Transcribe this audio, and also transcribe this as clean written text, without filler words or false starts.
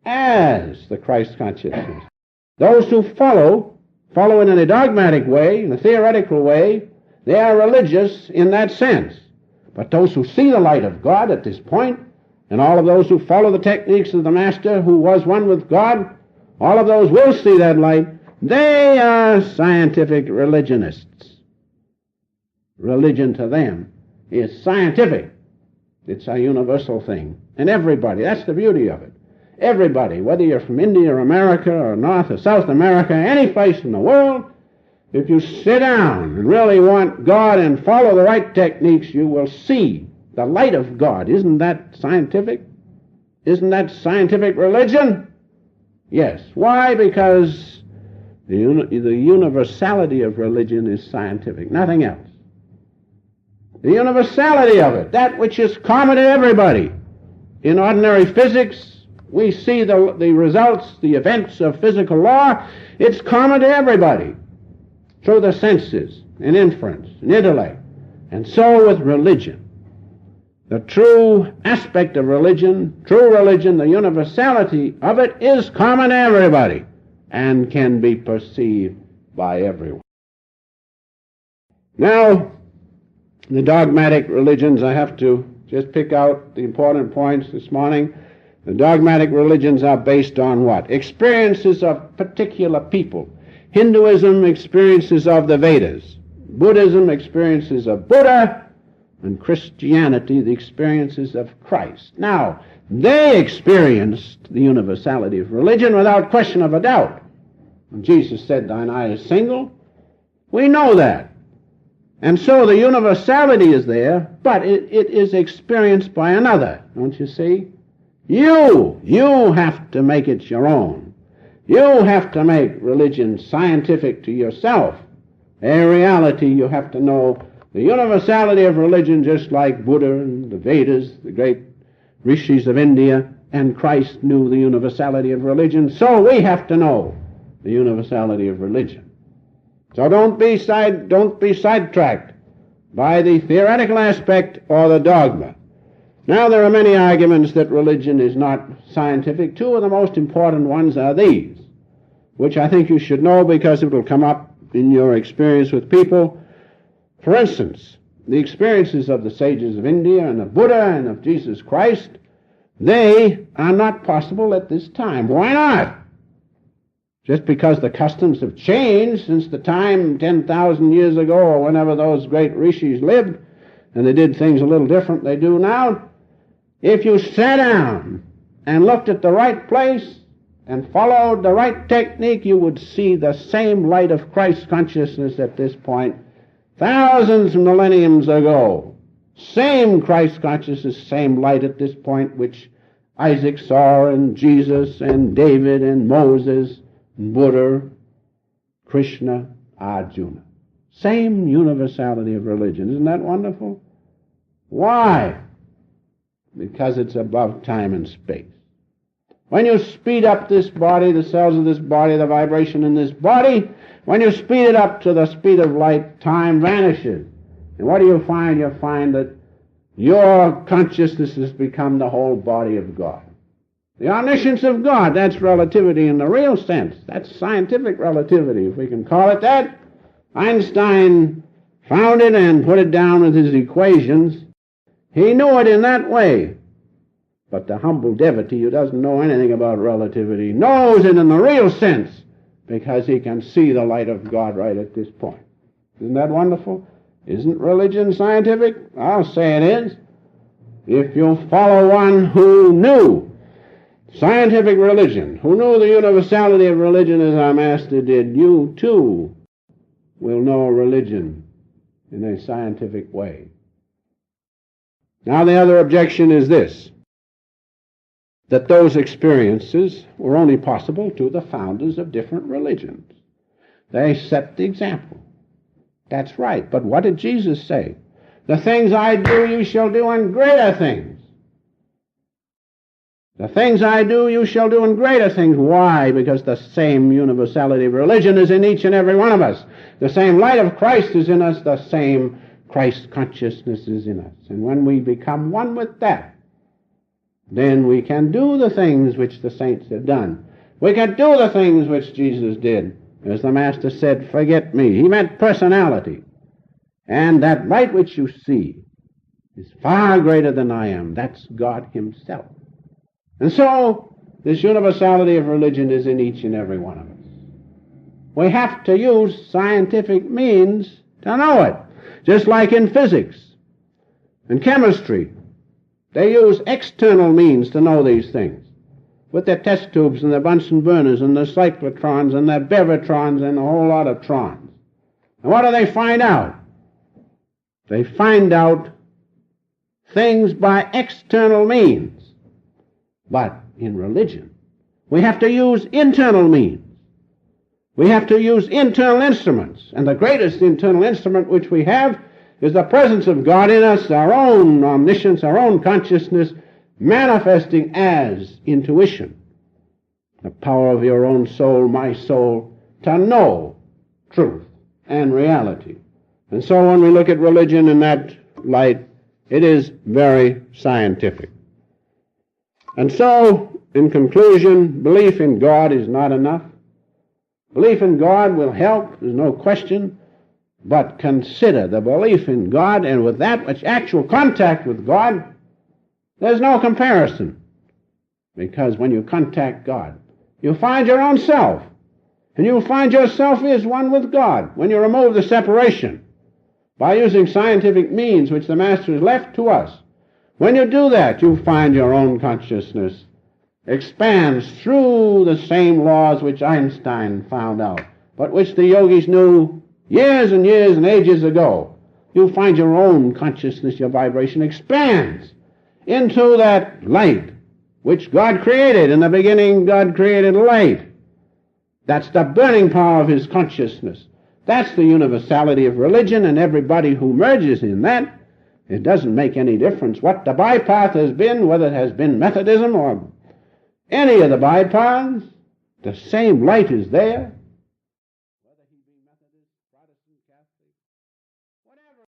as the Christ consciousness. Those who follow it in a dogmatic way, in a theoretical way, they are religious in that sense. But those who see the light of God at this point, and all of those who follow the techniques of the Master who was one with God, all of those will see that light. They are scientific religionists. Religion to them is scientific. It's a universal thing. And everybody, that's the beauty of it. Everybody, whether you're from India or America or North or South America, any place in the world, if you sit down and really want God and follow the right techniques, you will see the light of God. Isn't that scientific? Isn't that scientific religion? Yes. Why? Because the universality of religion is scientific, nothing else. The universality of it, that which is common to everybody. In ordinary physics, we see the results, the events of physical law. It's common to everybody through the senses and inference and intellect. And so with religion. The true aspect of religion, the universality of it is common to everybody and can be perceived by everyone. Now, the dogmatic religions, I have to just pick out the important points this morning. The dogmatic religions are based on what? Experiences of particular people. Hinduism, experiences of the Vedas. Buddhism, experiences of Buddha. And Christianity, the experiences of Christ. Now, they experienced the universality of religion without question of a doubt. When Jesus said, "Thine eye is single," we know that. And so the universality is there, but it is experienced by another, don't you see? You have to make it your own. You have to make religion scientific to yourself. A reality you have to know. The universality of religion, just like Buddha and the Vedas, the great rishis of India, and Christ knew the universality of religion, so we have to know the universality of religion. So don't be sidetracked by the theoretical aspect or the dogma. Now, there are many arguments that religion is not scientific. Two of the most important ones are these, which I think you should know because it will come up in your experience with people. For instance, the experiences of the sages of India and of Buddha and of Jesus Christ, they are not possible at this time. Why not? Just because the customs have changed since the time 10,000 years ago or whenever those great rishis lived, and they did things a little different than they do now. If you sat down and looked at the right place and followed the right technique, you would see the same light of Christ consciousness at this point. Thousands of millenniums ago, same Christ consciousness, same light at this point, which Isaac saw, and Jesus, and David, and Moses, and Buddha, Krishna, Arjuna. Same universality of religion. Isn't that wonderful? Why? Because it's above time and space. When you speed up this body, the cells of this body, the vibration in this body, when you speed it up to the speed of light, time vanishes. And what do you find? You find that your consciousness has become the whole body of God. The omniscience of God, that's relativity in the real sense. That's scientific relativity, if we can call it that. Einstein found it and put it down with his equations. He knew it in that way. But the humble devotee who doesn't know anything about relativity knows it in the real sense because he can see the light of God right at this point. Isn't that wonderful? Isn't religion scientific? I'll say it is. If you follow one who knew scientific religion, who knew the universality of religion as our Master did, you too will know religion in a scientific way. Now the other objection is this, that those experiences were only possible to the founders of different religions. They set the example. That's right. But what did Jesus say? The things I do, you shall do, and greater things. The things I do, you shall do, and greater things. Why? Because the same universality of religion is in each and every one of us. The same light of Christ is in us. The same Christ consciousness is in us. And when we become one with that, then we can do the things which the saints have done. We can do the things which Jesus did. As the Master said, forget me. He meant personality. And that light which you see is far greater than I am. That's God himself. And so, this universality of religion is in each and every one of us. We have to use scientific means to know it. Just like in physics and chemistry, they use external means to know these things, with their test tubes and their Bunsen burners and their cyclotrons and their bevatrons and a whole lot of trons. And what do they find out? They find out things by external means. But in religion, we have to use internal means. We have to use internal instruments. And the greatest internal instrument which we have is the presence of God in us, our own omniscience, our own consciousness, manifesting as intuition. The power of your own soul, my soul, to know truth and reality. And so when we look at religion in that light, it is very scientific. And so, in conclusion, belief in God is not enough. Belief in God will help, there's no question, but consider the belief in God, and with that which actual contact with God, there's no comparison. Because when you contact God, you find your own self, and you'll find yourself is one with God. When you remove the separation by using scientific means which the Master has left to us, when you do that, you find your own consciousness expands through the same laws which Einstein found out, but which the yogis knew years and years and ages ago. You'll find your own consciousness, your vibration expands into that light which God created. In the beginning, God created light. That's the burning power of his consciousness. That's the universality of religion, and everybody who merges in that, it doesn't make any difference what the bypath has been, whether it has been Methodism or any of the bypaths, the same light is there,